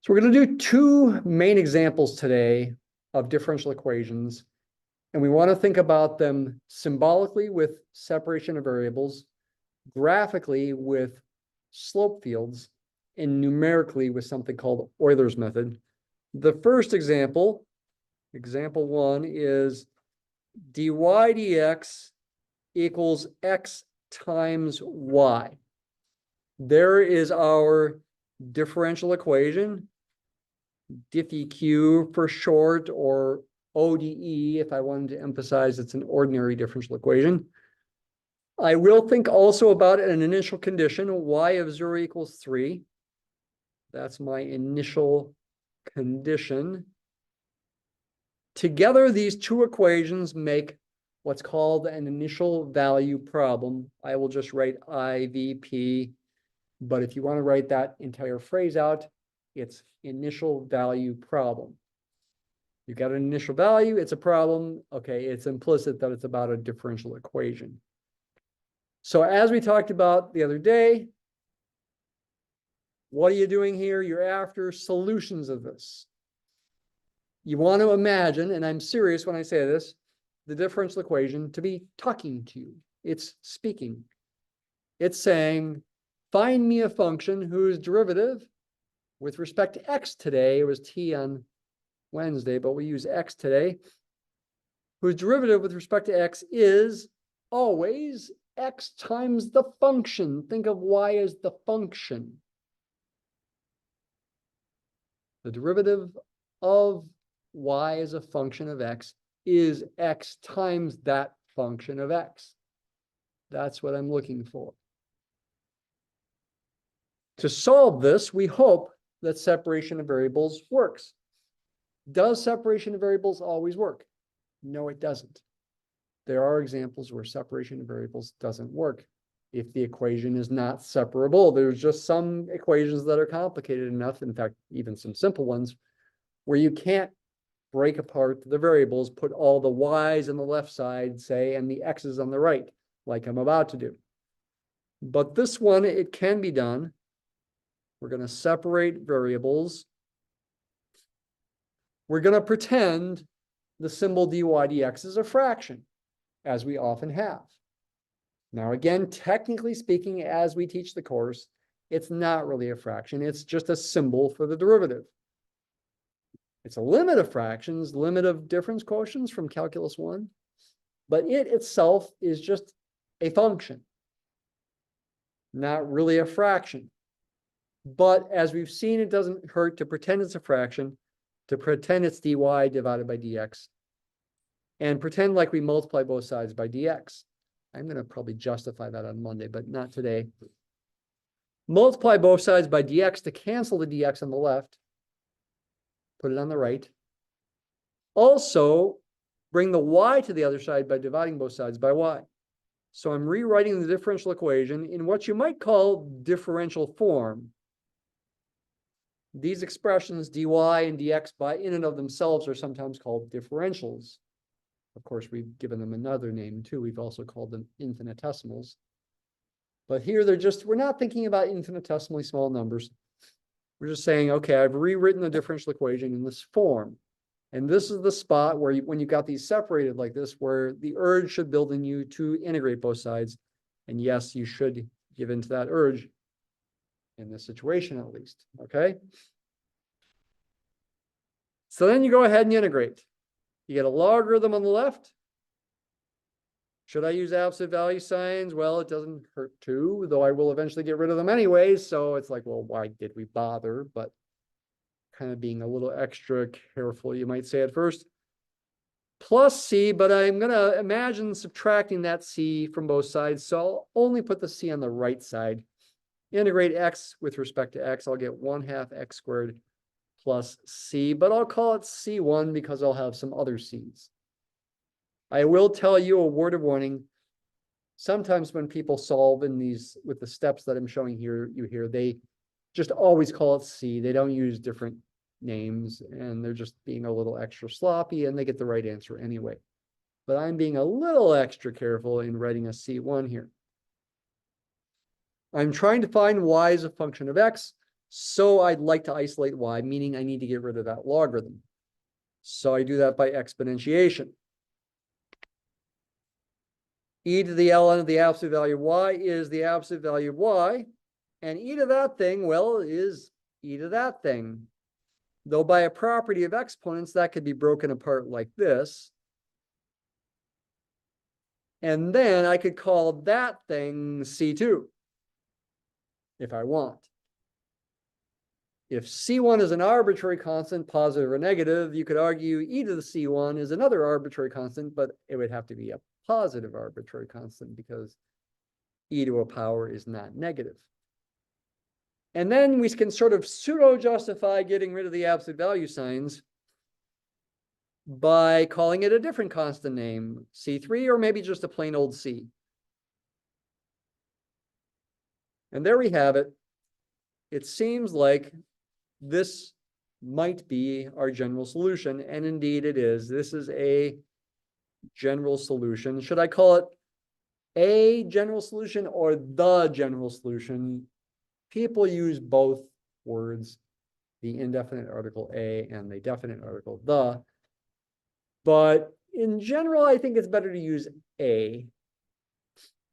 So we're going to do two main examples today of differential equations, and we want to think about them symbolically with separation of variables, graphically with slope fields, and numerically with something called Euler's method. The first example, example one, is dy dx equals x times y. There is our differential equation, diffeq for short, or ODE if I wanted to emphasize it's an ordinary differential equation. I will think also about an initial condition, y of 0 equals 3. That's my initial condition. Together, these two equations make what's called an initial value problem. I will just write IVP, but if you want to write that entire phrase out, it's initial value problem. You got an initial value, it's a problem. Okay, it's implicit that it's about a differential equation. So as we talked about the other day, what are you doing here? You're after solutions of this. You want to imagine, and I'm serious when I say this, the differential equation to be talking to you. It's speaking. It's saying, find me a function whose derivative with respect to x today, it was t on Wednesday, but we use x today, whose derivative with respect to x is always x times the function. Think of y as the function. The derivative of y as a function of x is x times that function of x. That's what I'm looking for. To solve this, we hope that separation of variables works. Does separation of variables always work? No, it doesn't. There are examples where separation of variables doesn't work if the equation is not separable. There's just some equations that are complicated enough, in fact, even some simple ones, where you can't break apart the variables, put all the y's on the left side, say, and the x's on the right, like I'm about to do. But this one, it can be done. We're going to separate variables. We're going to pretend the symbol dy dx is a fraction, as we often have. Now, again, technically speaking, as we teach the course, it's not really a fraction. It's just a symbol for the derivative. It's a limit of fractions, limit of difference quotients from calculus 1, but it itself is just a function, not really a fraction. But as we've seen, it doesn't hurt to pretend it's a fraction, to pretend it's dy divided by dx, and pretend like we multiply both sides by dx. I'm going to probably justify that on Monday, but not today. Multiply both sides by dx to cancel the dx on the left. Put it on the right. Also, bring the y to the other side by dividing both sides by y. So I'm rewriting the differential equation in what you might call differential form. These expressions, dy and dx, by in and of themselves are sometimes called differentials. Of course, we've given them another name too. We've also called them infinitesimals. But here we're not thinking about infinitesimally small numbers. We're just saying, okay, I've rewritten the differential equation in this form. And this is the spot where when you got these separated like this, where the urge should build in you to integrate both sides. And yes, you should give in to that urge in this situation at least, okay? So then you go ahead and integrate. You get a logarithm on the left. Should I use absolute value signs? Well, it doesn't hurt to, though I will eventually get rid of them anyways. So it's like, well, why did we bother? But kind of being a little extra careful, you might say at first. Plus c, but I'm going to imagine subtracting that c from both sides. So I'll only put the c on the right side. Integrate x with respect to x. I'll get 1/2 x squared plus c, but I'll call it c1 because I'll have some other c's. I will tell you a word of warning. Sometimes when people solve in these with the steps that I'm showing here, they just always call it c. They don't use different names, and they're just being a little extra sloppy, and they get the right answer anyway. But I'm being a little extra careful in writing a c1 here. I'm trying to find y as a function of x. So I'd like to isolate y, meaning I need to get rid of that logarithm. So I do that by exponentiation. E to the ln of the absolute value of y is the absolute value of y. And e to that thing, well, is e to that thing. Though by a property of exponents, that could be broken apart like this. And then I could call that thing C2 if I want. If C1 is an arbitrary constant, positive or negative, you could argue e to the C1 is another arbitrary constant, but it would have to be a positive arbitrary constant because e to a power is not negative. And then we can sort of pseudo-justify getting rid of the absolute value signs by calling it a different constant name, C3, or maybe just a plain old C. And there we have it. It seems like this might be our general solution, and indeed it is. This is a general solution. Should I call it a general solution or the general solution? People use both words, the indefinite article a and the definite article the. But in general, I think it's better to use a,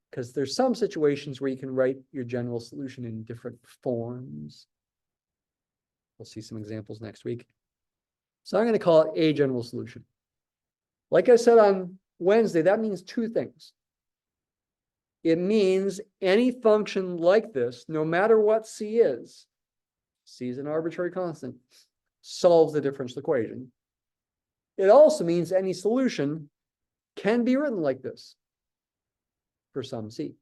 because there's some situations where you can write your general solution in different forms. We'll see some examples next week. So I'm going to call it a general solution. Like I said on Wednesday, that means two things. It means any function like this, no matter what C is an arbitrary constant, solves the differential equation. It also means any solution can be written like this for some C.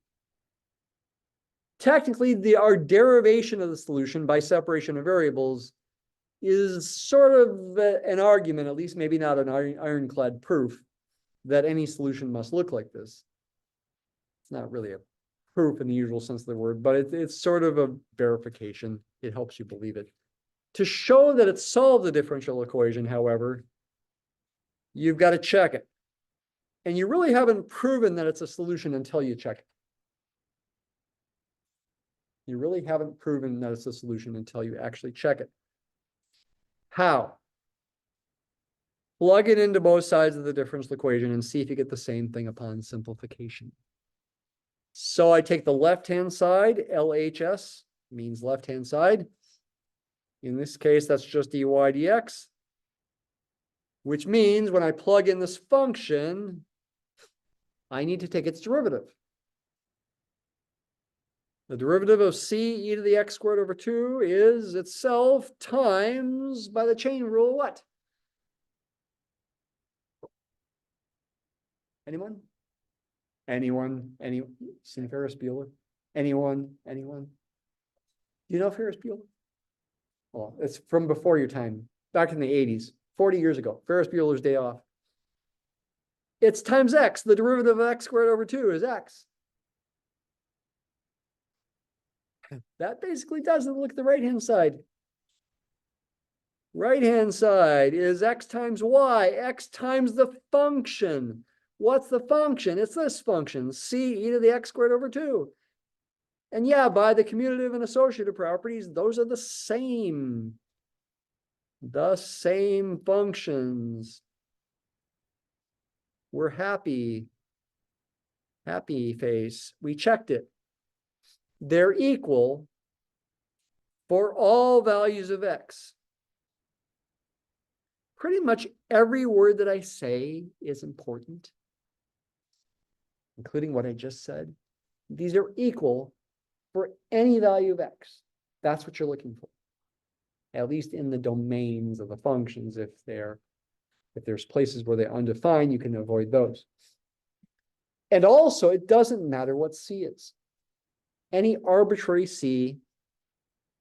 Technically, our derivation of the solution by separation of variables is sort of an argument, at least maybe not an ironclad proof, that any solution must look like this. It's not really a proof in the usual sense of the word, but it's sort of a verification. It helps you believe it. To show that it solved the differential equation, however, you've got to check it. And you really haven't proven that it's a solution until you check it. You really haven't proven that it's a solution until you actually check it. How? Plug it into both sides of the differential equation and see if you get the same thing upon simplification. So I take the left-hand side, LHS means left-hand side. In this case, that's just dy dx, which means when I plug in this function, I need to take its derivative. The derivative of c e to the x squared over 2 is itself times, by the chain rule, what? Anyone? Anyone? Seen Ferris Bueller? Anyone? Do you know Ferris Bueller? Well, it's from before your time, back in the 80s, 40 years ago, Ferris Bueller's Day Off. It's times x. The derivative of x squared over 2 is x. That basically does it. Look at the right-hand side. Right-hand side is x times y, x times the function. What's the function? It's this function, c e to the x squared over 2. And yeah, by the commutative and associative properties, those are the same. The same functions. We're happy. Happy face. We checked it. They're equal for all values of x. Pretty much every word that I say is important, including what I just said. These are equal for any value of x. That's what you're looking for, at least in the domains of the functions. If there's places where they're undefined, you can avoid those. And also, it doesn't matter what c is. Any arbitrary c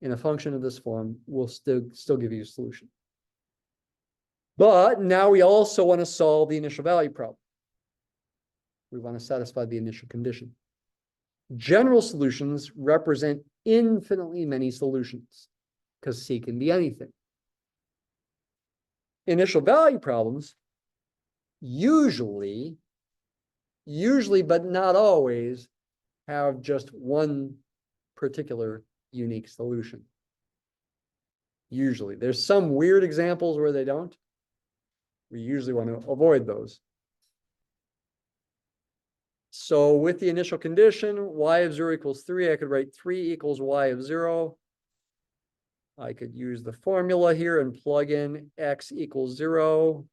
in a function of this form will still give you a solution. But now we also want to solve the initial value problem. We want to satisfy the initial condition. General solutions represent infinitely many solutions because c can be anything. Initial value problems usually, but not always, have just one particular unique solution. Usually. There's some weird examples where they don't. We usually want to avoid those. So with the initial condition, y of 0 equals 3, I could write 3 equals y of 0. I could use the formula here and plug in x equals 0.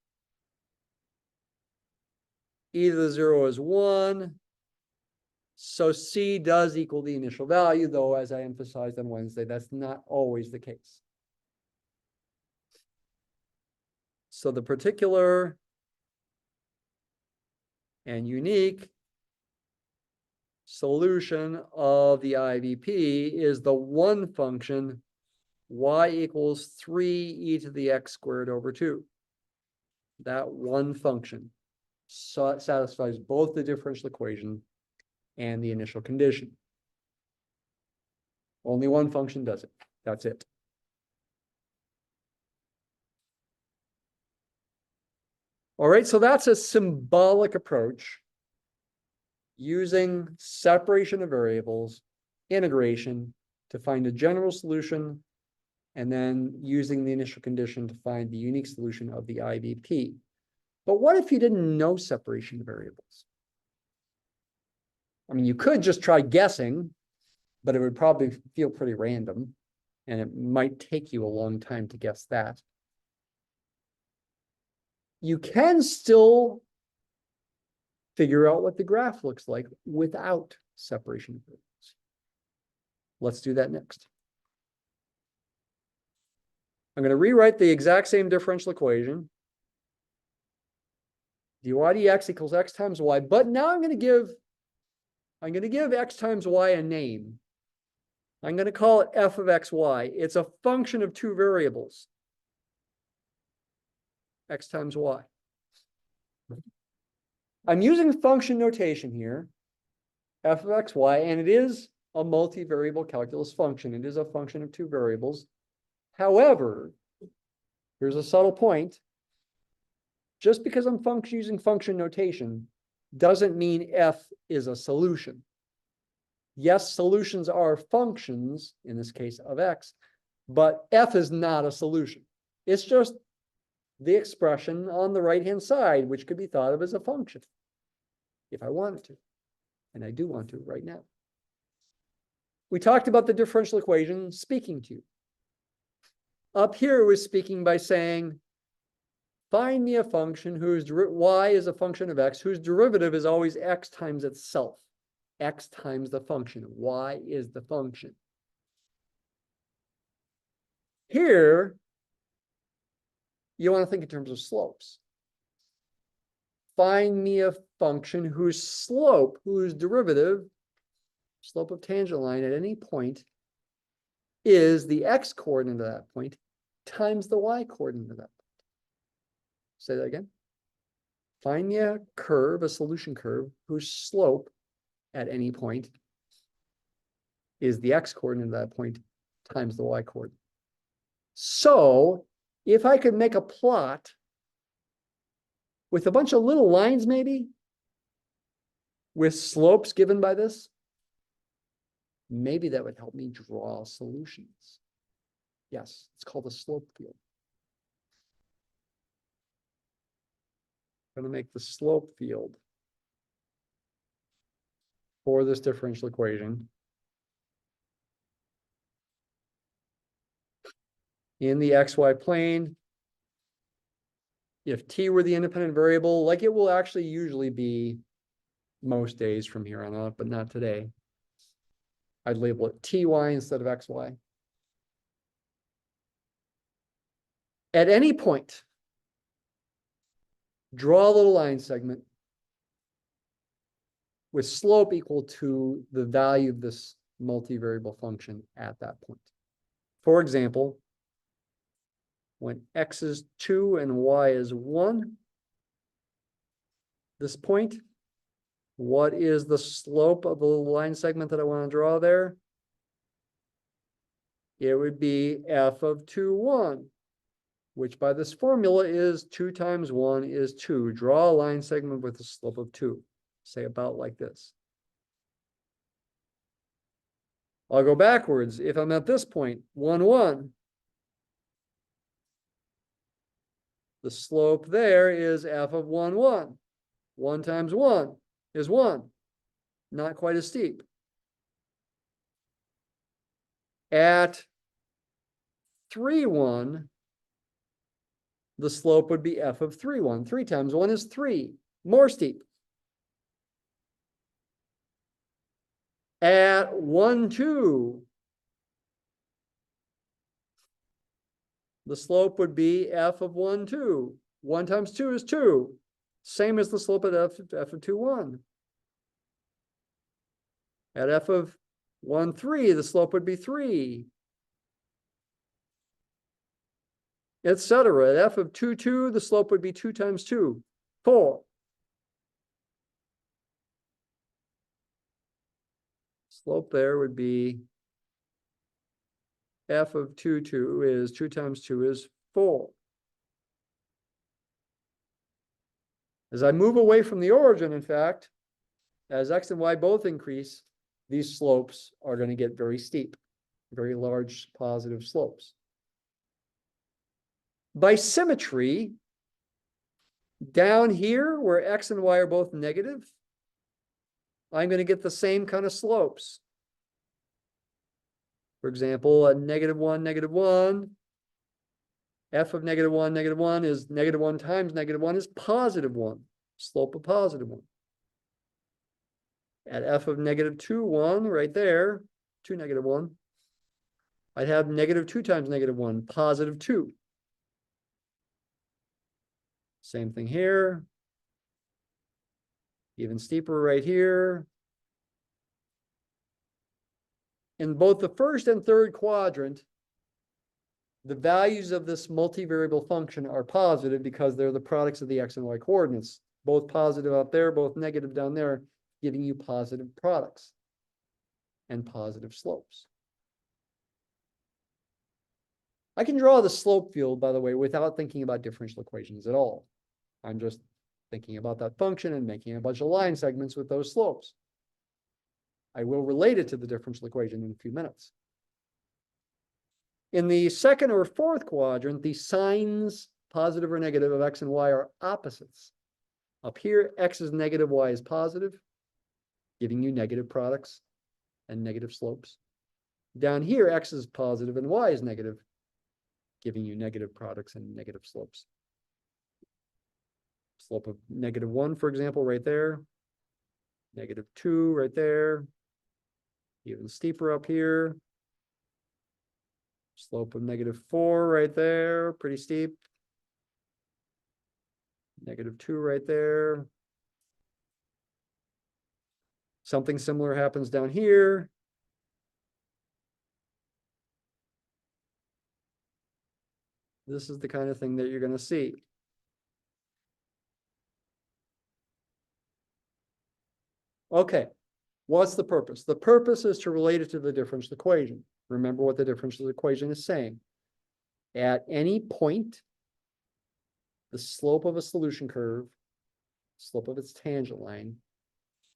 E to the 0 is 1. So C does equal the initial value, though, as I emphasized on Wednesday, that's not always the case. So the particular and unique solution of the IVP is the one function y equals 3 e to the x squared over 2. That one function satisfies both the differential equation and the initial condition. Only one function does it. That's it. All right, so that's a symbolic approach using separation of variables, integration to find a general solution, and then using the initial condition to find the unique solution of the IVP. But what if you didn't know separation of variables? I mean, you could just try guessing, but it would probably feel pretty random, and it might take you a long time to guess that. You can still figure out what the graph looks like without separation of variables. Let's do that next. I'm going to rewrite the exact same differential equation. dy dx equals x times y, but now I'm going to give x times y a name. I'm going to call it f of xy. It's a function of two variables, x times y. I'm using function notation here, f of xy, and it is a multivariable calculus function. It is a function of two variables. However, here's a subtle point. Just because I'm using function notation doesn't mean f is a solution. Yes, solutions are functions, in this case of x, but f is not a solution. It's just the expression on the right-hand side, which could be thought of as a function, if I wanted to. And I do want to right now. We talked about the differential equation speaking to you. Up here, it was speaking by saying, find me a function whose y is a function of x, whose derivative is always x times itself. X times the function. Y is the function. Here, you want to think in terms of slopes. Find me a function whose slope, whose derivative, slope of tangent line at any point, is the x coordinate of that point times the y coordinate of that point. Say that again. Find me a curve, a solution curve, whose slope at any point is the x coordinate of that point times the y coordinate. So if I could make a plot with a bunch of little lines, maybe, with slopes given by this, maybe that would help me draw solutions. Yes, it's called a slope field. I'm going to make the slope field for this differential equation in the xy plane. If t were the independent variable, like it will actually usually be most days from here on out, but not today, I'd label it ty instead of xy. At any point, draw a little line segment with slope equal to the value of this multivariable function at that point. For example, when x is 2 and y is 1, this point, what is the slope of the little line segment that I want to draw there? It would be f of 2, 1, which by this formula is 2 times 1 is 2. Draw a line segment with a slope of 2. Say about like this. I'll go backwards. If I'm at this point, 1, 1, The slope there is f of 1, 1. 1 times 1 is 1. Not quite as steep. At 3, 1, the slope would be f of 3, 1. 3 times 1 is 3. More steep. At 1, 2, the slope would be f of 1, 2. 1 times 2 is 2. Same as the slope at f of 2, 1. At f of 1, 3, the slope would be 3. Etc. At f of 2, 2, the slope would be 2 times 2, 4. Slope there would be f of 2, 2 is 2 times 2 is 4. As I move away from the origin, in fact, as x and y both increase, these slopes are going to get very steep, very large positive slopes. By symmetry, down here where x and y are both negative, I'm going to get the same kind of slopes. For example, at -1, -1, f of -1, -1 is -1 times -1 is +1, slope of +1. At f of -2, 1, right there, 2, -1, I'd have -2 times -1, +2. Same thing here. Even steeper right here. In both the first and third quadrant, the values of this multivariable function are positive because they're the products of the x and y coordinates. Both positive out there, both negative down there, giving you positive products and positive slopes. I can draw the slope field, by the way, without thinking about differential equations at all. I'm just thinking about that function and making a bunch of line segments with those slopes. I will relate it to the differential equation in a few minutes. In the second or fourth quadrant, the signs, positive or negative, of x and y are opposites. Up here, x is negative, y is positive, giving you negative products and negative slopes. Down here, x is positive and y is negative, giving you negative products and negative slopes. Slope of -1, for example, right there. -2 right there. Even steeper up here. Slope of -4 right there, pretty steep. -2 right there. Something similar happens down here. This is the kind of thing that you're going to see. Okay, what's the purpose? The purpose is to relate it to the differential equation. Remember what the differential equation is saying. At any point, the slope of a solution curve, slope of its tangent line,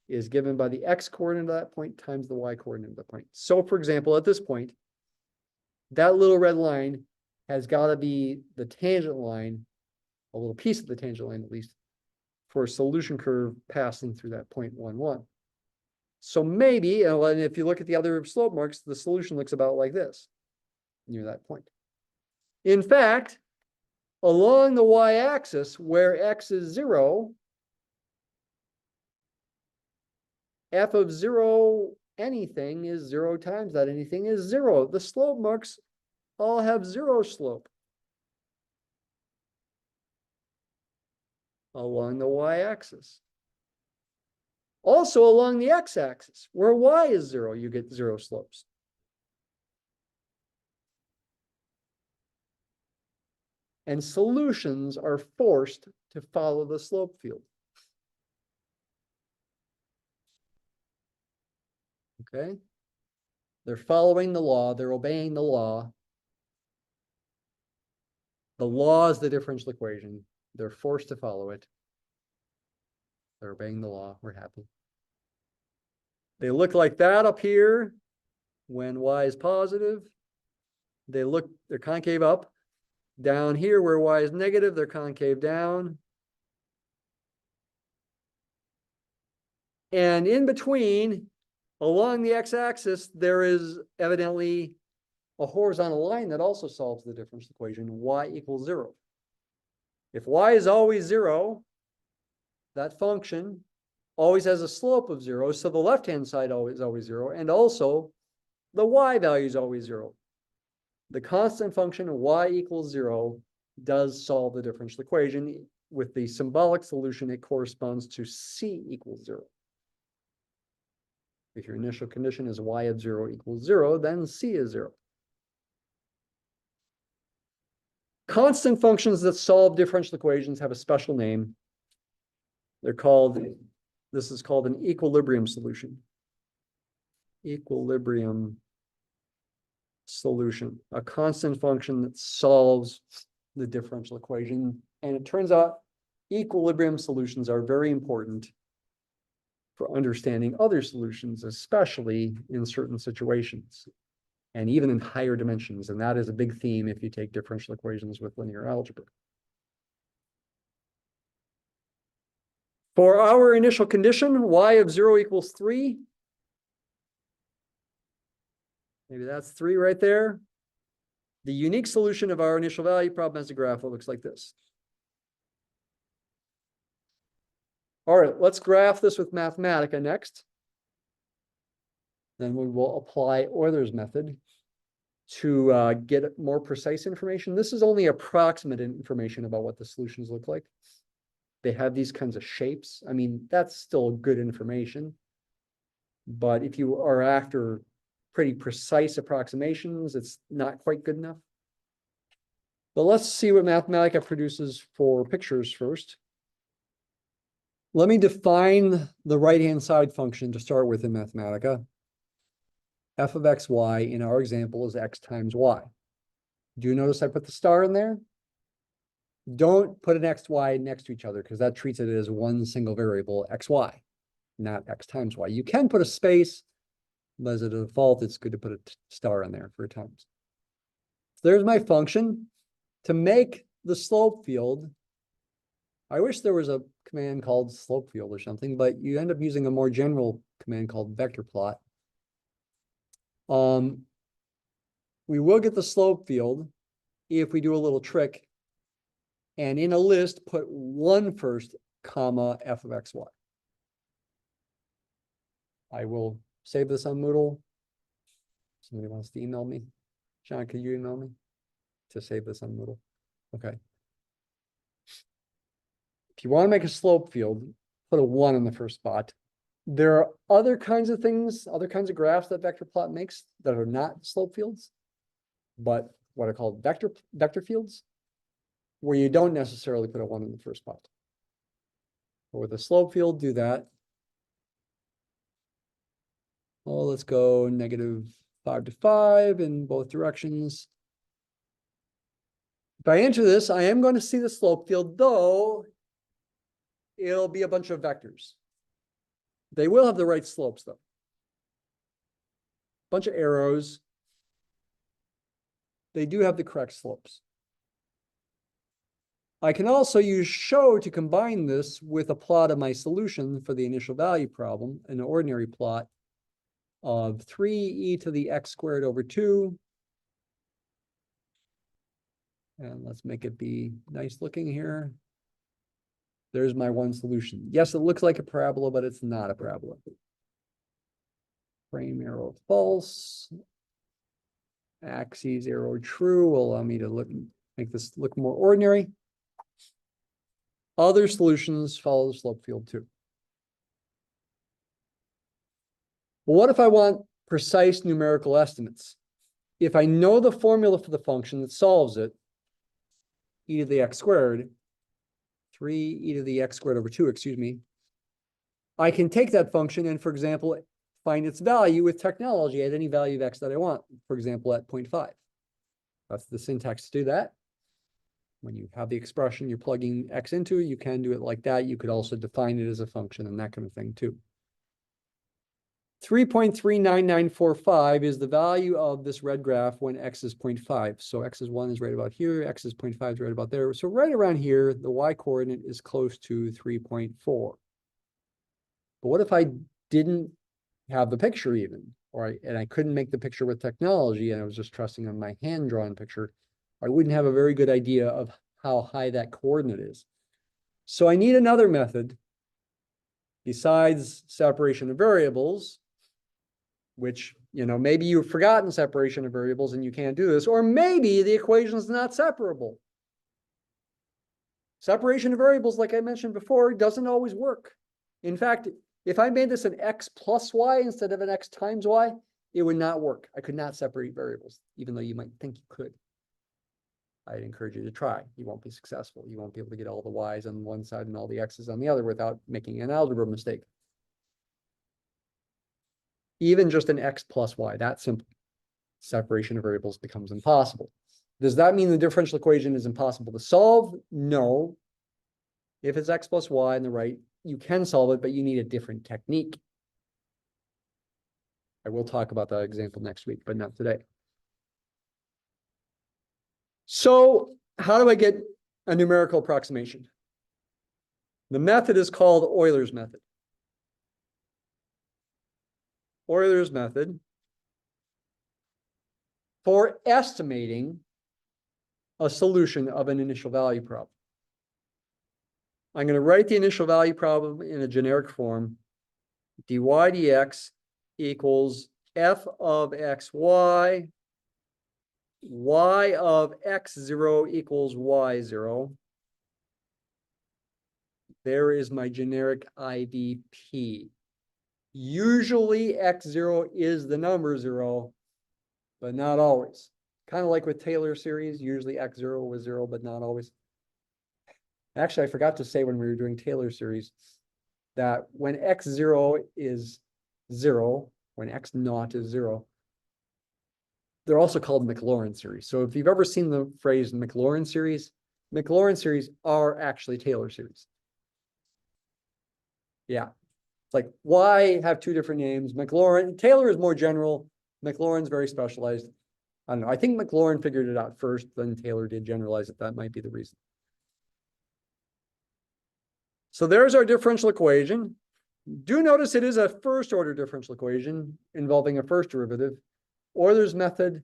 is given by the x coordinate of that point times the y coordinate of the point. So, for example, at this point, that little red line has got to be the tangent line, a little piece of the tangent line at least, for a solution curve passing through that point 1, 1. So maybe, and if you look at the other slope marks, the solution looks about like this, near that point. In fact, along the y-axis, where x is 0, f of 0 anything is 0 times that anything is 0. The slope marks all have 0 slope along the y-axis. Also along the x-axis, where y is 0, you get 0 slopes. And solutions are forced to follow the slope field. Okay? They're following the law, they're obeying the law. The law is the differential equation. They're forced to follow it. They're obeying the law. We're happy. They look like that up here when y is positive. They're concave up Down here where y is negative, they're concave down. And in between, along the x-axis, there is evidently a horizontal line that also solves the differential equation, y equals 0. If y is always 0, that function always has a slope of 0, so the left-hand side always 0, and also the y value is always 0. The constant function y equals 0 does solve the differential equation. With the symbolic solution, it corresponds to c equals 0. If your initial condition is y of 0 equals 0, then c is 0. Constant functions that solve differential equations have a special name. They're called, this is called an equilibrium solution. Equilibrium solution, a constant function that solves the differential equation. And it turns out equilibrium solutions are very important for understanding other solutions, especially in certain situations, and even in higher dimensions. And that is a big theme if you take differential equations with linear algebra. For our initial condition, y of 0 equals 3. Maybe that's 3 right there. The unique solution of our initial value problem has a graph that looks like this. All right, let's graph this with Mathematica next. Then we will apply Euler's method to get more precise information. This is only approximate information about what the solutions look like. They have these kinds of shapes. I mean, that's still good information. But if you are after pretty precise approximations, it's not quite good enough. But let's see what Mathematica produces for pictures first. Let me define the right-hand side function to start with in Mathematica. F of xy in our example is x times y. Do you notice I put the star in there? Don't put an xy next to each other because that treats it as one single variable, xy, not x times y. You can put a space, but as a default, it's good to put a star in there for times. So there's my function. To make the slope field, I wish there was a command called slope field or something, but you end up using a more general command called VectorPlot. We will get the slope field if we do a little trick, and in a list, put 1 first, comma, f of xy. I will save this on Moodle. Somebody wants to email me. John, could you email me to save this on Moodle? Okay. If you want to make a slope field, put a 1 in the first spot. There are other kinds of things, other kinds of graphs that VectorPlot makes that are not slope fields, but what are called vector fields, where you don't necessarily put a 1 in the first spot. But with a slope field, do that. Well, let's go -5 to 5 in both directions. If I enter this, I am going to see the slope field, though it'll be a bunch of vectors. They will have the right slopes, though. Bunch of arrows. They do have the correct slopes. I can also use show to combine this with a plot of my solution for the initial value problem, an ordinary plot of 3e to the x squared over 2. And let's make it be nice looking here. There's my one solution. Yes, it looks like a parabola, but it's not a parabola. Frame arrow false. Axes arrow true will allow me to make this look more ordinary. Other solutions follow the slope field too. Well, what if I want precise numerical estimates? If I know the formula for the function that solves it, e to the x squared, 3e to the x squared over 2, excuse me, I can take that function and, for example, find its value with technology at any value of x that I want, for example, at 0.5. That's the syntax to do that. When you have the expression you're plugging x into, you can do it like that. You could also define it as a function and that kind of thing too. 3.39945 is the value of this red graph when x is 0.5. So x is 1 is right about here, x is 0.5 is right about there. So right around here, the y coordinate is close to 3.4. But what if I didn't have the picture even, and I couldn't make the picture with technology, and I was just trusting on my hand-drawn picture? I wouldn't have a very good idea of how high that coordinate is. So I need another method besides separation of variables, which, maybe you've forgotten separation of variables and you can't do this, or maybe the equation is not separable. Separation of variables, like I mentioned before, doesn't always work. In fact, if I made this an x plus y instead of an x times y, it would not work. I could not separate variables, even though you might think you could. I'd encourage you to try. You won't be successful. You won't be able to get all the y's on one side and all the x's on the other without making an algebra mistake. Even just an x plus y, that simple, separation of variables becomes impossible. Does that mean the differential equation is impossible to solve? No. If it's x plus y on the right, you can solve it, but you need a different technique. I will talk about that example next week, but not today. So how do I get a numerical approximation? The method is called Euler's method. Euler's method for estimating a solution of an initial value problem. I'm going to write the initial value problem in a generic form. dy dx equals f of xy, y of x0 equals y0. There is my generic IVP. Usually x0 is the number 0, but not always. Kind of like with Taylor series, usually x0 was 0, but not always. Actually, I forgot to say when we were doing Taylor series that when x0 is 0, when x0 is 0, they're also called Maclaurin series. So if you've ever seen the phrase Maclaurin series are actually Taylor series. Yeah. It's like, why have two different names? Taylor is more general. Maclaurin's very specialized. I don't know. I think Maclaurin figured it out first, then Taylor did generalize it. That might be the reason. So there's our differential equation. Do notice it is a first order differential equation involving a first derivative. Euler's method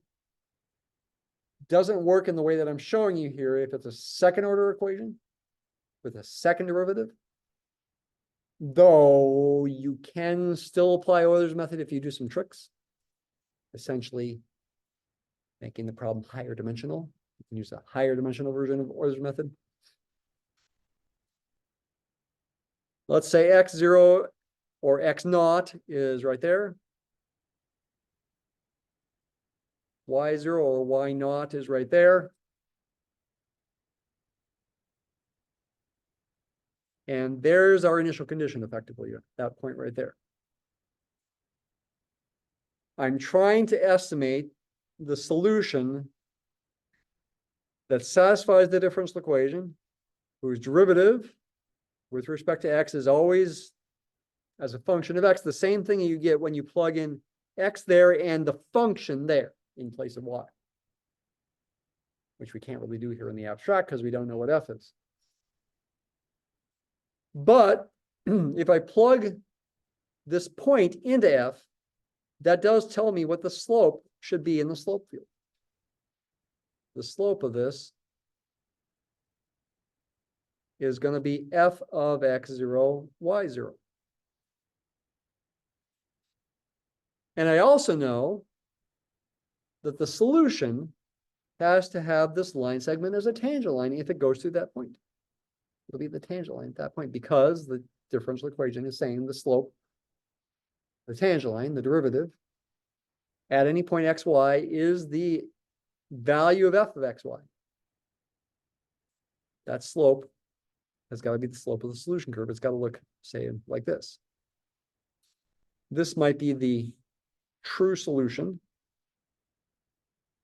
doesn't work in the way that I'm showing you here if it's a second order equation with a second derivative. Though you can still apply Euler's method if you do some tricks, essentially making the problem higher dimensional. You can use a higher dimensional version of Euler's method. Let's say x0 or x0 is right there. y0 or y0 is right there. And there's our initial condition, effectively, at that point right there. I'm trying to estimate the solution that satisfies the differential equation, whose derivative with respect to x is always, as a function of x, the same thing you get when you plug in x there and the function there in place of y, which we can't really do here in the abstract because we don't know what f is. But if I plug this point into f, that does tell me what the slope should be in the slope field. The slope of this is going to be f of x0, y0. And I also know that the solution has to have this line segment as a tangent line if it goes through that point. It'll be the tangent line at that point because the differential equation is saying the slope, the tangent line, the derivative, at any point xy is the value of f of xy. That slope has got to be the slope of the solution curve. It's got to look, say, like this. This might be the true solution.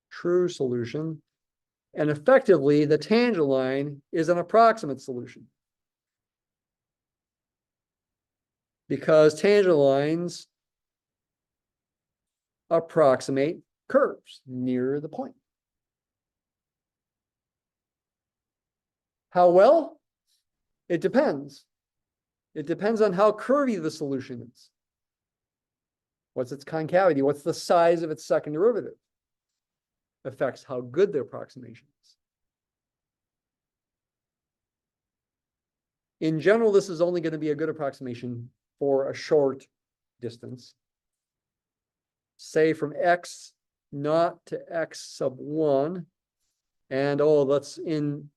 True solution. And effectively, the tangent line is an approximate solution. Because tangent lines approximate curves near the point. How well? It depends. It depends on how curvy the solution is. What's its concavity? What's the size of its second derivative? Affects how good the approximation is. In general, this is only going to be a good approximation for a short distance. Say from x naught to x sub 1. And let's in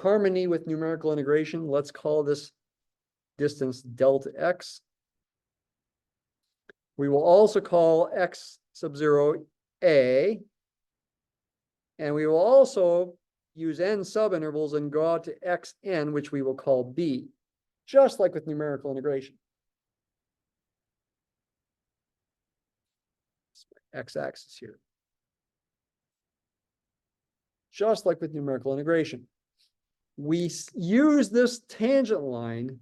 harmony with numerical integration, let's call this distance delta x. We will also call x sub 0 a. And we will also use n subintervals and go out to xn, which we will call b, just like with numerical integration. X-axis here. Just like with numerical integration. We use this tangent line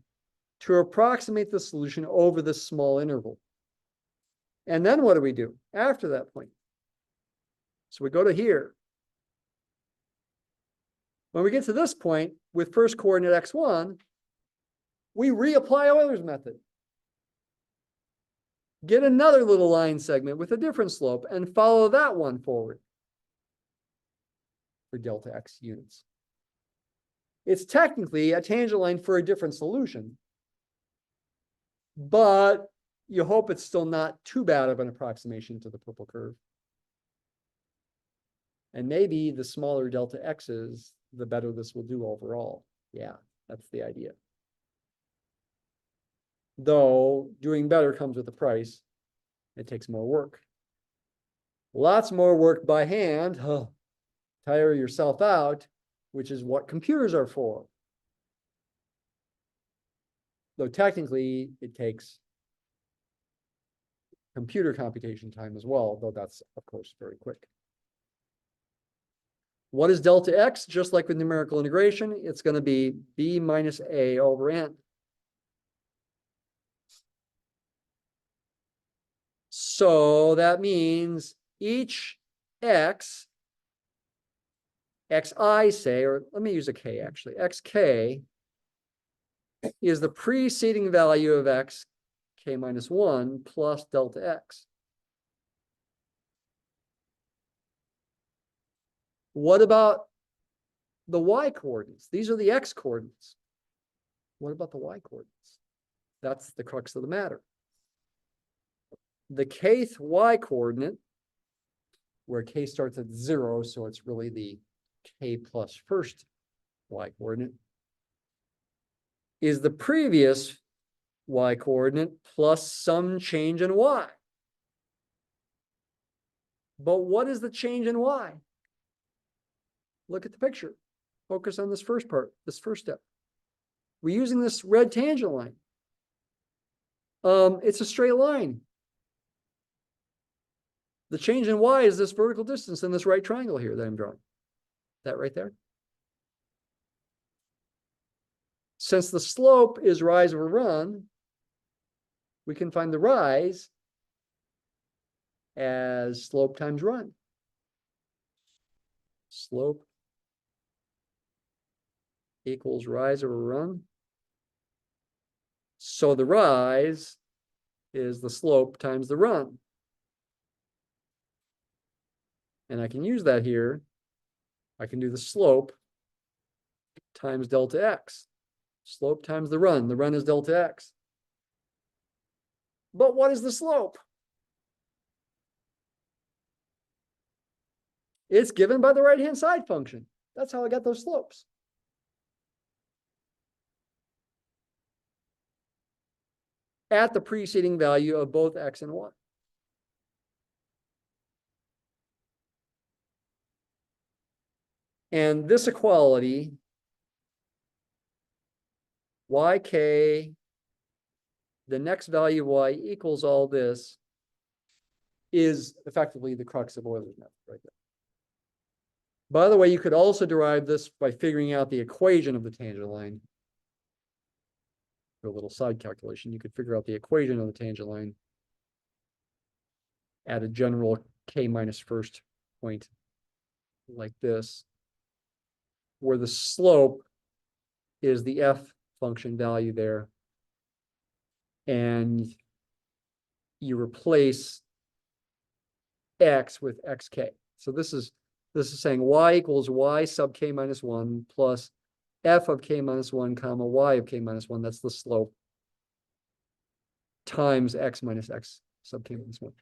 to approximate the solution over this small interval. And then what do we do after that point? So we go to here. When we get to this point with first coordinate x1, we reapply Euler's method. Get another little line segment with a different slope and follow that one forward for delta x units. It's technically a tangent line for a different solution, but you hope it's still not too bad of an approximation to the purple curve. And maybe the smaller delta x's, the better this will do overall. Yeah, that's the idea. Though doing better comes with a price. It takes more work. Lots more work by hand. Tire yourself out, which is what computers are for. Though technically it takes computer computation time as well, though that's, of course, very quick. What is delta x? Just like with numerical integration, it's going to be b minus a over n. So that means each x, xi say, or let me use a k actually, xk is the preceding value of x, k minus 1 plus delta x. What about the y coordinates? These are the x coordinates. What about the y coordinates? That's the crux of the matter. The kth y coordinate, where k starts at 0, so it's really the k plus first y coordinate, is the previous y coordinate plus some change in y. But what is the change in y? Look at the picture. Focus on this first part, this first step. We're using this red tangent line. It's a straight line. The change in y is this vertical distance in this right triangle here that I'm drawing. That right there. Since the slope is rise over run, we can find the rise as slope times run. Slope equals rise over run. So the rise is the slope times the run. And I can use that here. I can do the slope times delta x. Slope times the run. The run is delta x. But what is the slope? It's given by the right-hand side function. That's how I got those slopes. At the preceding value of both x and y. And this equality, yk, the next value of y equals all this, is effectively the crux of Euler's method right there. By the way, you could also derive this by figuring out the equation of the tangent line. For a little side calculation, you could figure out the equation of the tangent line at a general k minus first point like this, where the slope is the f function value there. And you replace x with xk. So this is saying y equals y sub k minus 1 plus f of k minus 1 comma y of k minus 1. That's the slope times x minus x sub k minus 1.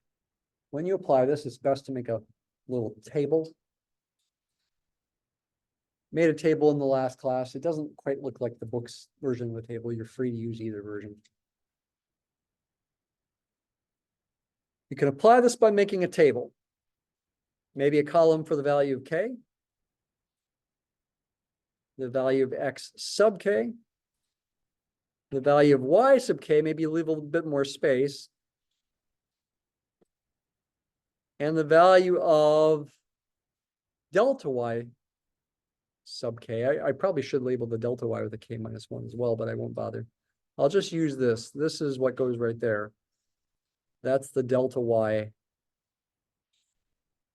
When you apply this, it's best to make a little table. Made a table in the last class. It doesn't quite look like the book's version of the table. You're free to use either version. You can apply this by making a table. Maybe a column for the value of k, the value of x sub k, the value of y sub k, maybe leave a little bit more space, and the value of delta y sub k. I probably should label the delta y with a k minus 1 as well, but I won't bother. I'll just use this. This is what goes right there. That's the delta y.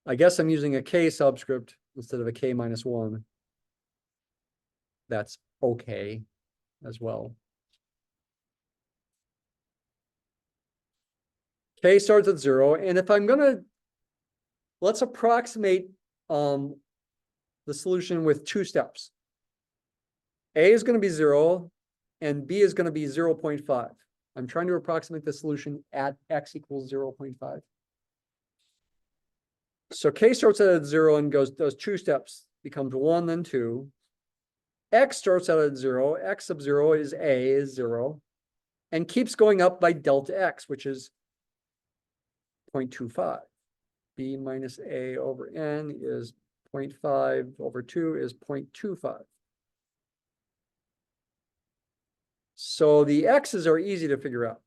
I guess I'm using a k subscript instead of a k minus 1. That's okay as well. K starts at 0. And if I'm going to, let's approximate the solution with 2 steps. A is going to be 0 and B is going to be 0.5. I'm trying to approximate the solution at x equals 0.5. So K starts out at 0 and does 2 steps, becomes 1, then 2. X starts out at 0. X sub 0 is A, is 0, and keeps going up by delta x, which is 0.25. B minus A over N is 0.5 over 2 is 0.25. So the x's are easy to figure out.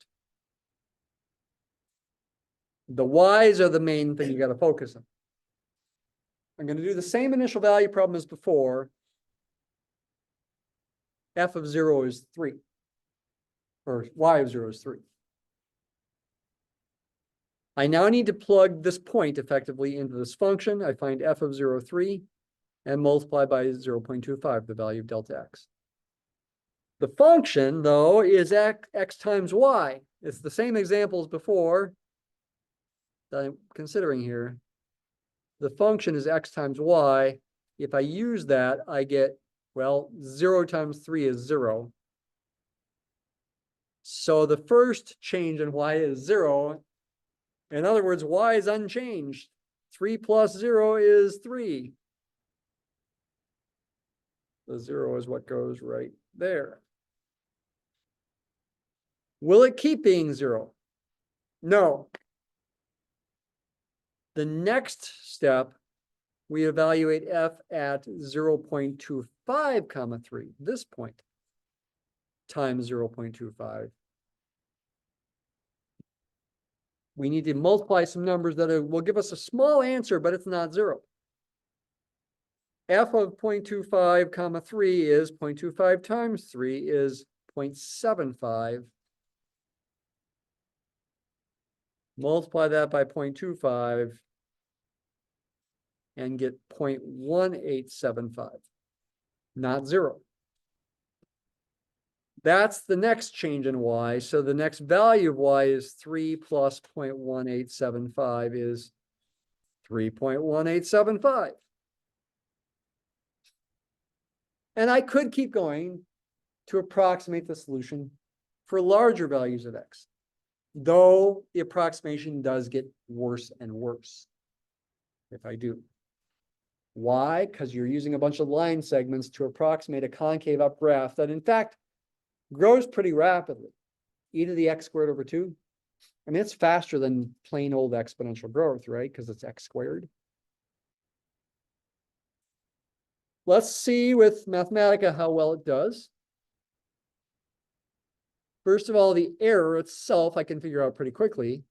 The y's are the main thing you got to focus on. I'm going to do the same initial value problem as before. F of 0 is 3. Or y of 0 is 3. I now need to plug this point effectively into this function. I find f of 0, 3, and multiply by 0.25, the value of delta x. The function, though, is x times y. It's the same example as before that I'm considering here. The function is x times y. If I use that, I get, well, 0 times 3 is 0. So the first change in y is 0. In other words, y is unchanged. 3 plus 0 is 3. The 0 is what goes right there. Will it keep being 0? No. The next step, we evaluate f at 0.25 comma 3, this point, times 0.25. We need to multiply some numbers that will give us a small answer, but it's not 0. F of 0.25 comma 3 is 0.25 times 3 is 0.75. Multiply that by 0.25 and get 0.1875, not 0. That's the next change in y. So the next value of y is 3 plus 0.1875 is 3.1875. And I could keep going to approximate the solution for larger values of x, though the approximation does get worse and worse if I do. Why? Because you're using a bunch of line segments to approximate a concave up graph that, in fact, grows pretty rapidly. E to the x squared over 2. I mean, it's faster than plain old exponential growth, right? Because it's x squared. Let's see with Mathematica how well it does. First of all, the error itself I can figure out pretty quickly,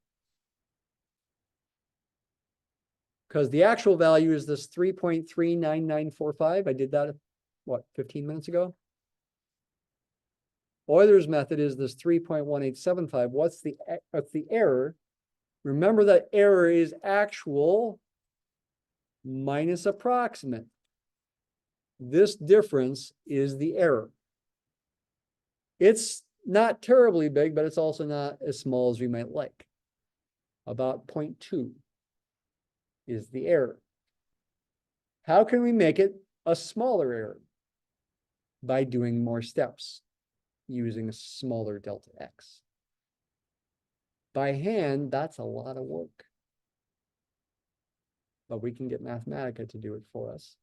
because the actual value is this 3.39945. I did that, what, 15 minutes ago? Euler's method is this 3.1875. What's the error? Remember that error is actual minus approximate. This difference is the error. It's not terribly big, but it's also not as small as we might like. About 0.2 is the error. How can we make it a smaller error? By doing more steps, using a smaller delta x. By hand, that's a lot of work. But we can get Mathematica to do it for us.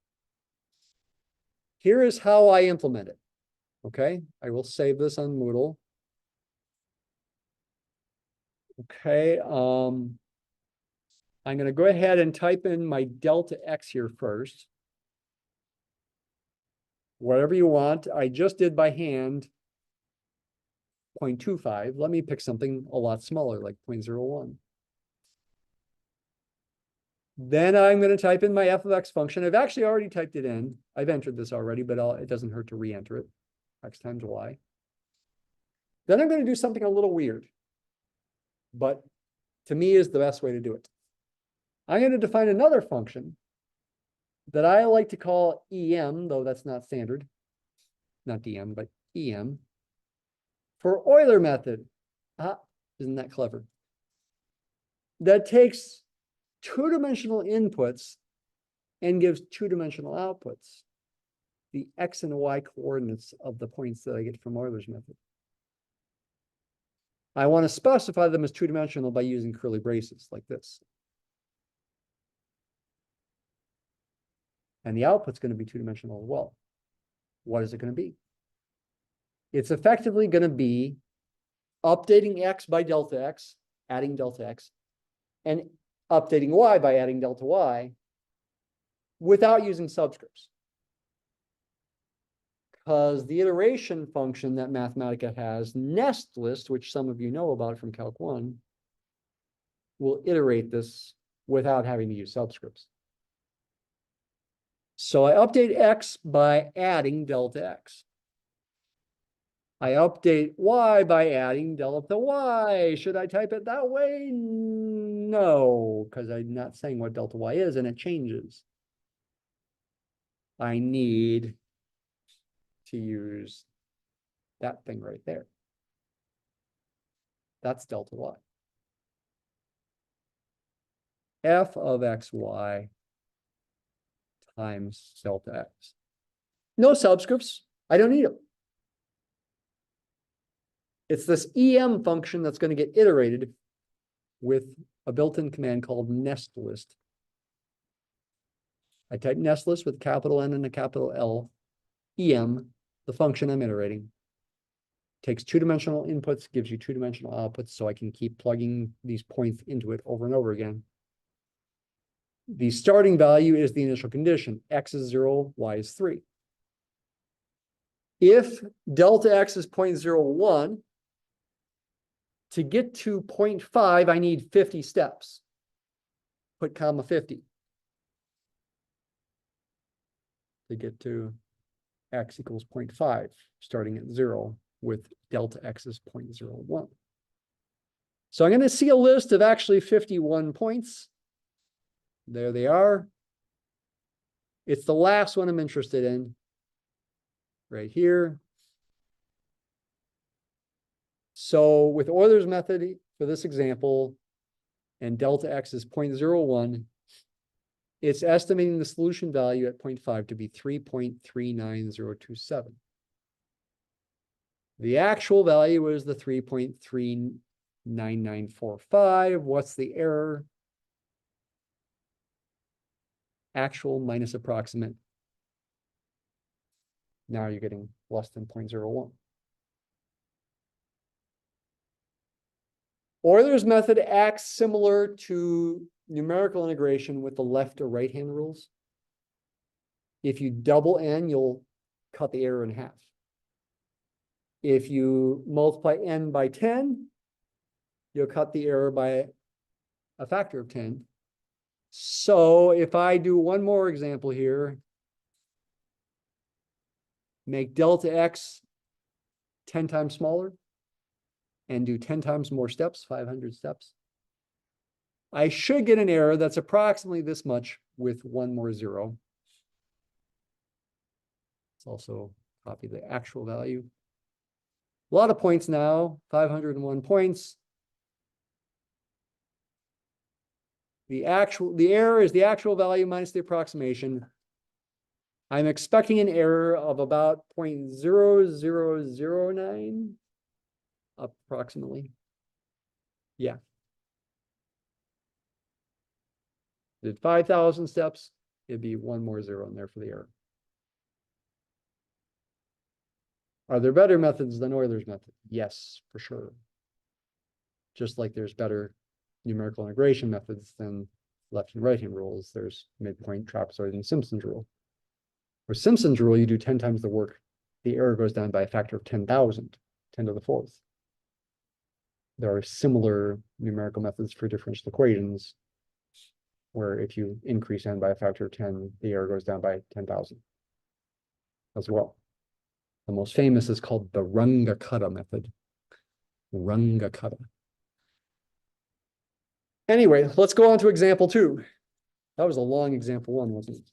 Here is how I implement it. Okay, I will save this on Moodle. Okay, I'm going to go ahead and type in my delta x here first. Whatever you want. I just did by hand 0.25. Let me pick something a lot smaller, like 0.01. Then I'm going to type in my f of x function. I've actually already typed it in. I've entered this already, but it doesn't hurt to re-enter it. X times y. Then I'm going to do something a little weird, but to me is the best way to do it. I'm going to define another function that I like to call EM, though that's not standard. Not DM, but EM. For Euler method. Isn't that clever? That takes two-dimensional inputs and gives two-dimensional outputs. The x and y coordinates of the points that I get from Euler's method. I want to specify them as two-dimensional by using curly braces like this. And the output's going to be two-dimensional as well. What is it going to be? It's effectively going to be updating x by delta x, adding delta x, and updating y by adding delta y without using subscripts. Because the iteration function that Mathematica has, NestList, which some of you know about from Calc 1, will iterate this without having to use subscripts. So I update x by adding delta x. I update y by adding delta y. Should I type it that way? No, because I'm not saying what delta y is and it changes. I need to use that thing right there. That's delta y. F of xy times delta x. No subscripts. I don't need them. It's this EM function that's going to get iterated with a built-in command called NestList. I type NestList with capital N and a capital L. EM, the function I'm iterating. Takes two-dimensional inputs, gives you two-dimensional outputs, so I can keep plugging these points into it over and over again. The starting value is the initial condition. X is 0, y is 3. If delta x is 0.01, to get to 0.5, I need 50 steps. Put comma 50. To get to x equals 0.5, starting at 0 with delta x is 0.01. So I'm going to see a list of actually 51 points. There they are. It's the last one I'm interested in. Right here. So with Euler's method for this example, and delta x is 0.01, it's estimating the solution value at 0.5 to be 3.39027. The actual value is the 3.39945. What's the error? Actual minus approximate. Now you're getting less than 0.01. Euler's method acts similar to numerical integration with the left or right-hand rules. If you double n, you'll cut the error in half. If you multiply n by 10, you'll cut the error by a factor of 10. So if I do one more example here, make delta x 10 times smaller, and do 10 times more steps, 500 steps. I should get an error that's approximately this much with one more zero. Let's also copy the actual value. A lot of points now, 501 points. The error is the actual value minus the approximation. I'm expecting an error of about 0.0009 approximately. Yeah. Did 5,000 steps, it'd be one more zero in there for the error. Are there better methods than Euler's method? Yes, for sure. Just like there's better numerical integration methods than left and right hand rules. There's midpoint, trapezoid, and Simpson's rule. For Simpson's rule, you do 10 times the work. The error goes down by a factor of 10,000, 10 to the fourth. There are similar numerical methods for differential equations, where if you increase n by a factor of 10, the error goes down by 10,000 as well. The most famous is called the Runge-Kutta method. Runge-Kutta. Anyway, let's go on to example 2. That was a long example 1, wasn't it?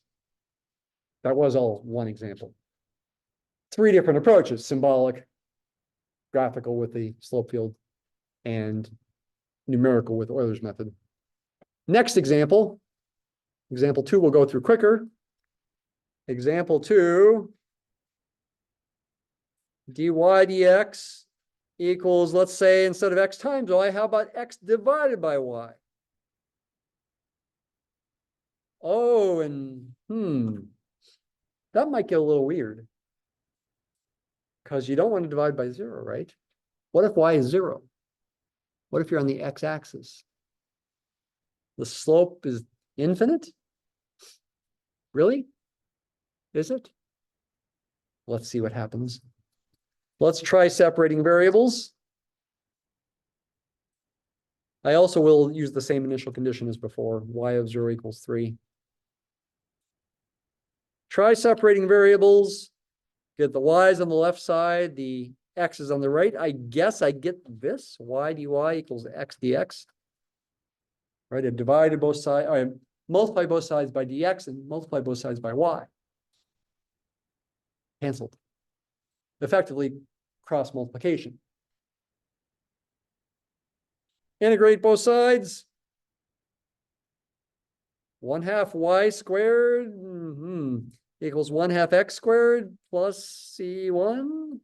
That was all one example. 3 different approaches: symbolic, graphical with the slope field, and numerical with Euler's method. Next example, example 2 we'll go through quicker. Example 2, dy dx equals, let's say, instead of x times y, how about x divided by y? Oh, and that might get a little weird, because you don't want to divide by 0, right? What if y is 0? What if you're on the x-axis? The slope is infinite? Really? Is it? Let's see what happens. Let's try separating variables. I also will use the same initial condition as before, y of 0 equals 3. Try separating variables. Get the y's on the left side, the x's on the right. I guess I get this, y dy equals x dx. Right, I've divided both sides, I multiply both sides by dx and multiply both sides by y. Canceled. Effectively cross multiplication. Integrate both sides. 1/2 y squared equals 1/2 x squared plus c1.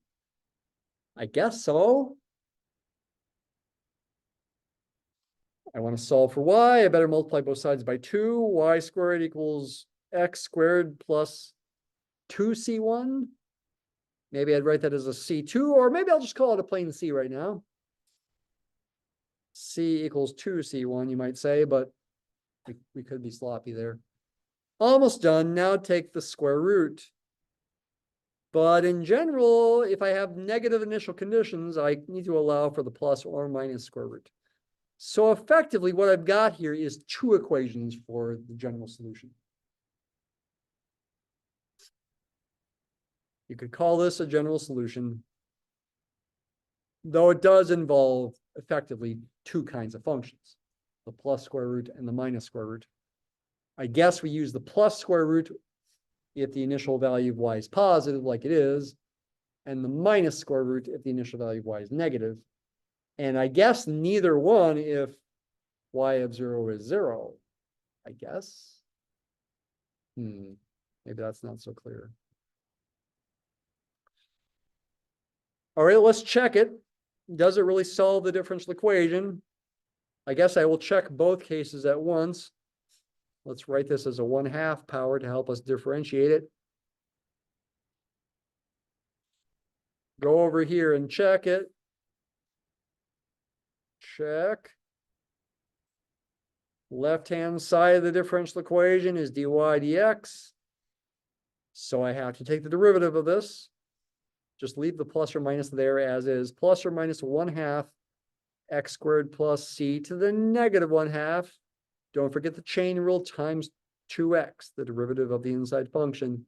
I guess so. I want to solve for y. I better multiply both sides by 2. Y squared equals x squared plus 2c1. Maybe I'd write that as a c2, or maybe I'll just call it a plain c right now. C equals 2c1, you might say, but we could be sloppy there. Almost done. Now take the square root. But in general, if I have negative initial conditions, I need to allow for the plus or minus square root. So effectively, what I've got here is 2 equations for the general solution. You could call this a general solution, though it does involve effectively 2 kinds of functions, the plus square root and the minus square root. I guess we use the plus square root if the initial value of y is positive, like it is, and the minus square root if the initial value of y is negative. And I guess neither one if y of 0 is 0, I guess. Maybe that's not so clear. All right, let's check it. Does it really solve the differential equation? I guess I will check both cases at once. Let's write this as a 1/2 power to help us differentiate it. Go over here and check it. Check. Left-hand side of the differential equation is dy dx. So I have to take the derivative of this. Just leave the plus or minus there as is. Plus or minus 1/2 x squared plus c to the negative 1/2. Don't forget the chain rule times 2x, the derivative of the inside function.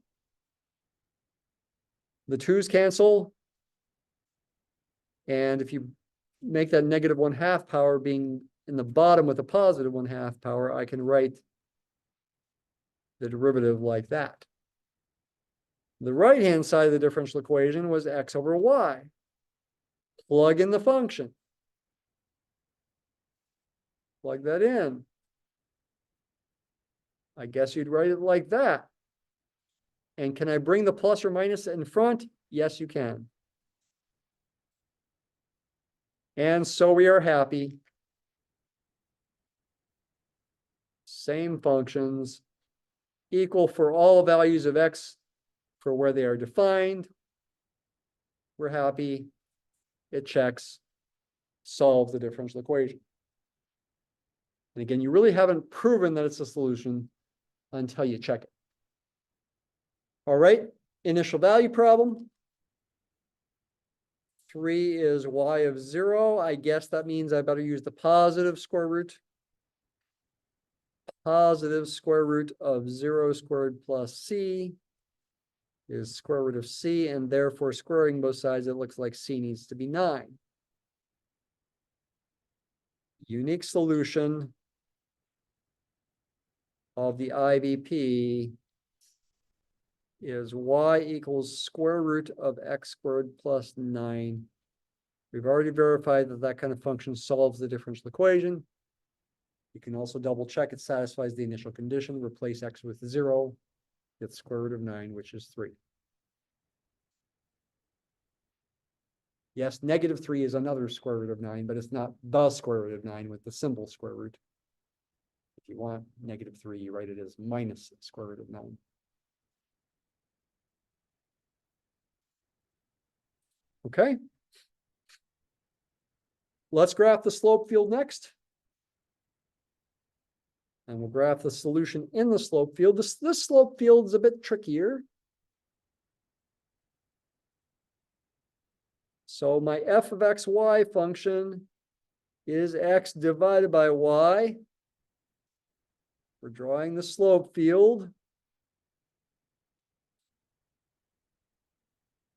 The 2's cancel. And if you make that negative 1/2 power being in the bottom with a positive 1/2 power, I can write the derivative like that. The right-hand side of the differential equation was x over y. Plug in the function. Plug that in. I guess you'd write it like that. And can I bring the plus or minus in front? Yes, you can. And so we are happy. Same functions, equal for all values of x for where they are defined. We're happy. It checks, solves the differential equation. And again, you really haven't proven that it's a solution until you check it. All right, initial value problem. 3 is y of 0. I guess that means I better use the positive square root. Positive square root of 0 squared plus c is square root of c, and therefore squaring both sides, it looks like c needs to be 9. Unique solution of the IVP is y equals square root of x squared plus 9. We've already verified that that kind of function solves the differential equation. You can also double check it satisfies the initial condition. Replace x with 0. Get square root of 9, which is 3. Yes, -3 is another square root of 9, but it's not the square root of 9 with the symbol square root. If you want -3, you write it as minus square root of 9. Okay. Let's graph the slope field next. And we'll graph the solution in the slope field. This slope field is a bit trickier. So my f of xy function is x divided by y. We're drawing the slope field.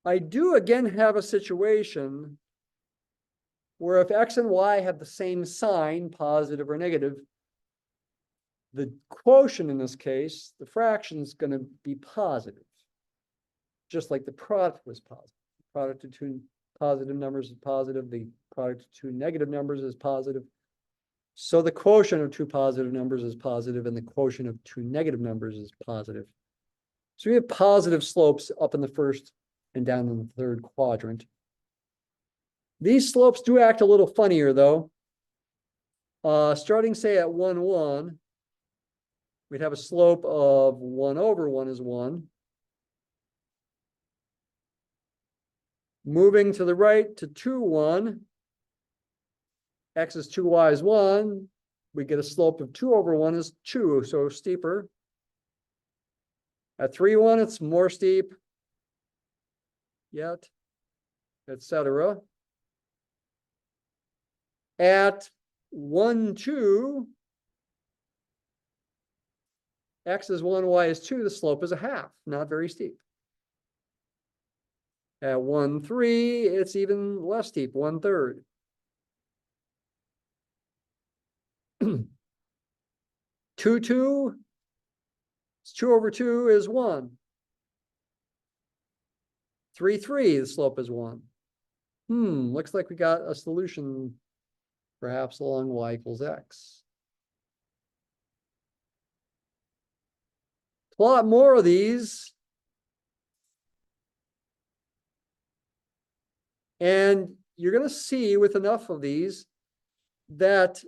I do again have a situation where if x and y have the same sign, positive or negative, the quotient in this case, the fraction is going to be positive, just like the product was positive. The product of two positive numbers is positive. The product of two negative numbers is positive. So the quotient of two positive numbers is positive, and the quotient of two negative numbers is positive. So we have positive slopes up in the first and down in the third quadrant. These slopes do act a little funnier, though. Starting, say, at 1, 1, we'd have a slope of 1 over 1 is 1. Moving to the right to 2, 1, x is 2, y is 1. We get a slope of 2 over 1 is 2, so steeper. At 3, 1, it's more steep. Yet, etc. At 1, 2, x is 1, y is 2, the slope is a half, not very steep. At 1, 3, it's even less steep, 1/3. 2, 2, it's 2 over 2 is 1. 3, 3, the slope is 1. Looks like we got a solution perhaps along y equals x. Plot more of these. And you're going to see with enough of these that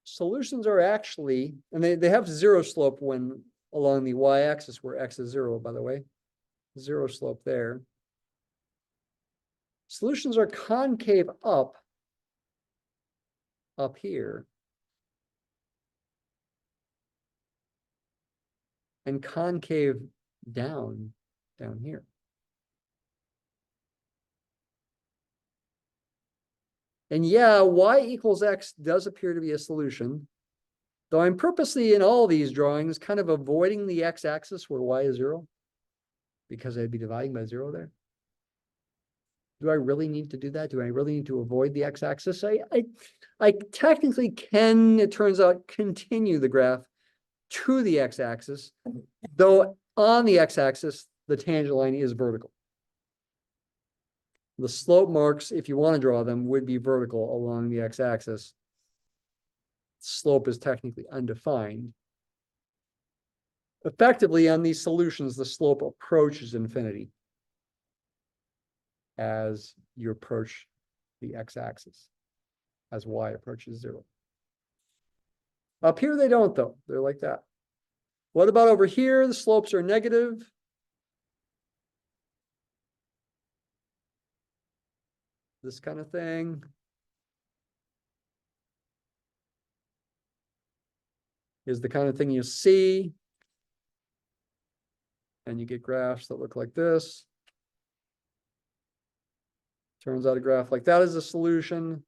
solutions are actually, and they have 0 slope when along the y-axis where x is 0, by the way. 0 slope there. Solutions are concave up here. And concave down here. And yeah, y equals x does appear to be a solution, though I'm purposely in all these drawings kind of avoiding the x-axis where y is 0. because I'd be dividing by 0 there. Do I really need to do that? Do I really need to avoid the x-axis? I technically can, it turns out, continue the graph to the x-axis, though on the x-axis, the tangent line is vertical. The slope marks, if you want to draw them, would be vertical along the x-axis. Slope is technically undefined. Effectively, on these solutions, the slope approaches infinity as you approach the x-axis, as y approaches 0. Up here, they don't, though. They're like that. What about over here? The slopes are negative. This kind of thing. Is the kind of thing you see. And you get graphs that look like this. Turns out a graph like that is a solution.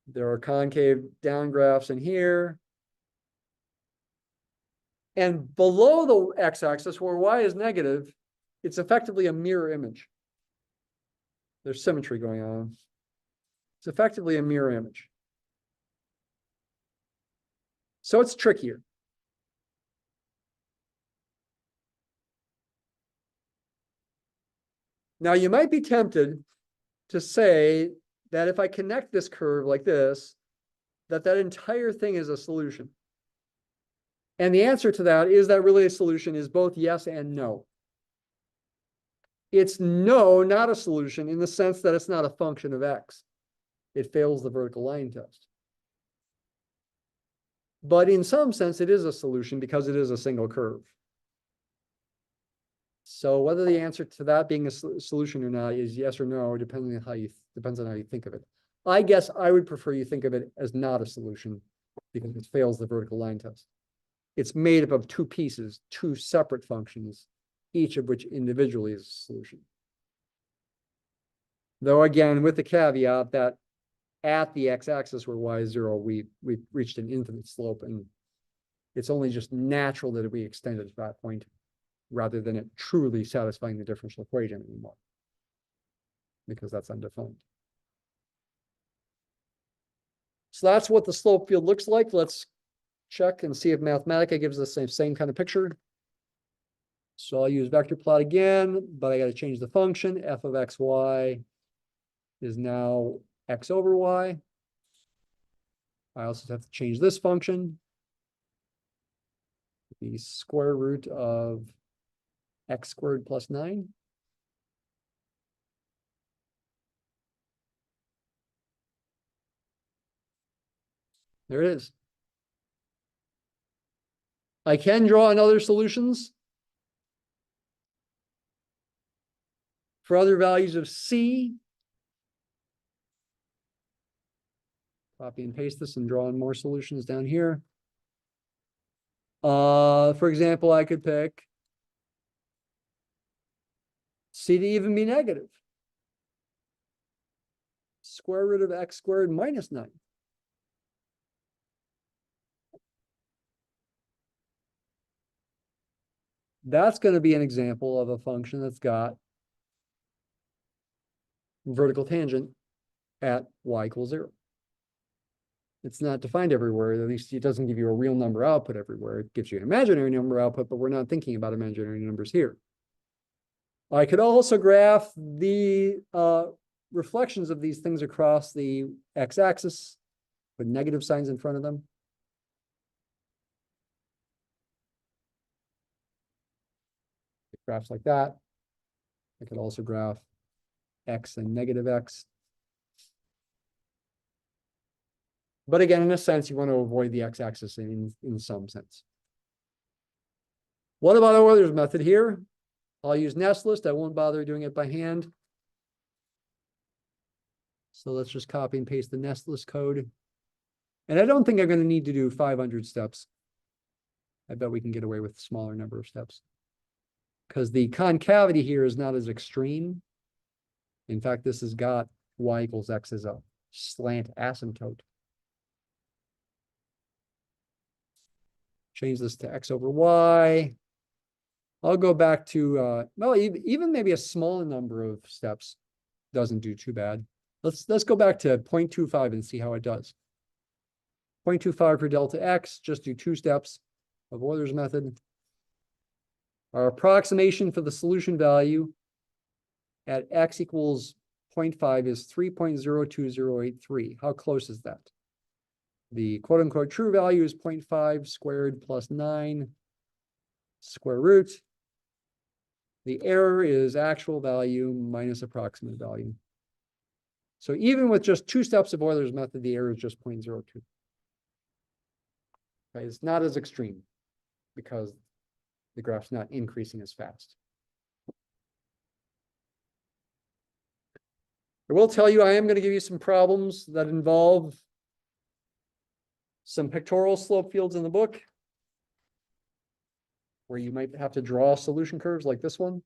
There are concave down graphs in here. And below the x-axis, where y is negative, it's effectively a mirror image. There's symmetry going on. It's effectively a mirror image. So it's trickier. Now you might be tempted to say that if I connect this curve like this, that entire thing is a solution. And the answer to that really a solution is both yes and no. It's no, not a solution in the sense that it's not a function of x. It fails the vertical line test. But in some sense, it is a solution because it is a single curve. So whether the answer to that being a solution or not is yes or no, depends on how you think of it. I guess I would prefer you think of it as not a solution because it fails the vertical line test. It's made up of two pieces, two separate functions, each of which individually is a solution. Though again, with the caveat that at the x-axis where y is 0, we've reached an infinite slope, and it's only just natural that we extend it to that point rather than it truly satisfying the differential equation anymore, because that's undefined. So that's what the slope field looks like. Let's check and see if Mathematica gives us the same kind of picture. So I'll use VectorPlot again, but I got to change the function. F of xy is now x over y. I also have to change this function. The square root of x squared plus 9. There it is. I can draw in other solutions for other values of c. Copy and paste this and draw in more solutions down here. For example, I could pick c to even be negative. Square root of x squared minus 9. That's going to be an example of a function that's got vertical tangent at y equals 0. It's not defined everywhere. At least it doesn't give you a real number output everywhere. It gives you an imaginary number output, but we're not thinking about imaginary numbers here. I could also graph the reflections of these things across the x-axis with negative signs in front of them. Graphs like that. I could also graph x and negative x. But again, in a sense, you want to avoid the x-axis in some sense. What about Euler's method here? I'll use NestList. I won't bother doing it by hand. So let's just copy and paste the NestList code. And I don't think I'm going to need to do 500 steps. I bet we can get away with a smaller number of steps, because the concavity here is not as extreme. In fact, this has got y equals x as a slant asymptote. Change this to x over y. I'll go back to, well, even maybe a small number of steps doesn't do too bad. Let's go back to 0.25 and see how it does. 0.25 for delta x, just do 2 steps of Euler's method. Our approximation for the solution value at x equals 0.5 is 3.02083. How close is that? The quote unquote true value is 0.5 squared plus 9 square root. The error is actual value minus approximate value. So even with just 2 steps of Euler's method, the error is just 0.02. Right? It's not as extreme because the graph's not increasing as fast. I will tell you, I am going to give you some problems that involve some pictorial slope fields in the book, where you might have to draw solution curves like this one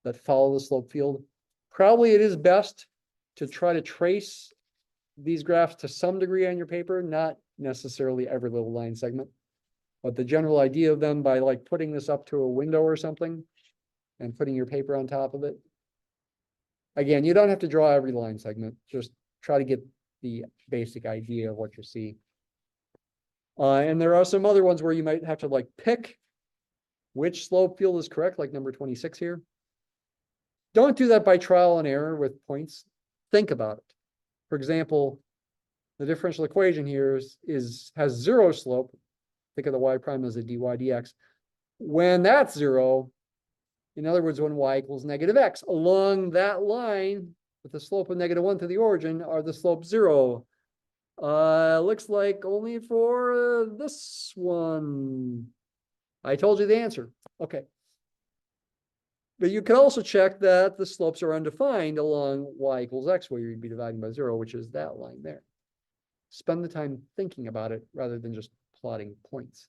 that follow the slope field. Probably it is best to try to trace these graphs to some degree on your paper, not necessarily every little line segment, but the general idea of them by like putting this up to a window or something and putting your paper on top of it. Again, you don't have to draw every line segment, just try to get the basic idea of what you see. And there are some other ones where you might have to like pick which slope field is correct, like number 26 here. Don't do that by trial and error with points. Think about it. For example, the differential equation here has 0 slope. Think of the y prime as a dy dx. When that's 0, in other words, when y equals negative x, along that line with the slope of -1 to the origin are the slope 0. Looks like only for this one. I told you the answer. Okay. But you can also check that the slopes are undefined along y equals x, where you'd be dividing by 0, which is that line there. Spend the time thinking about it rather than just plotting points.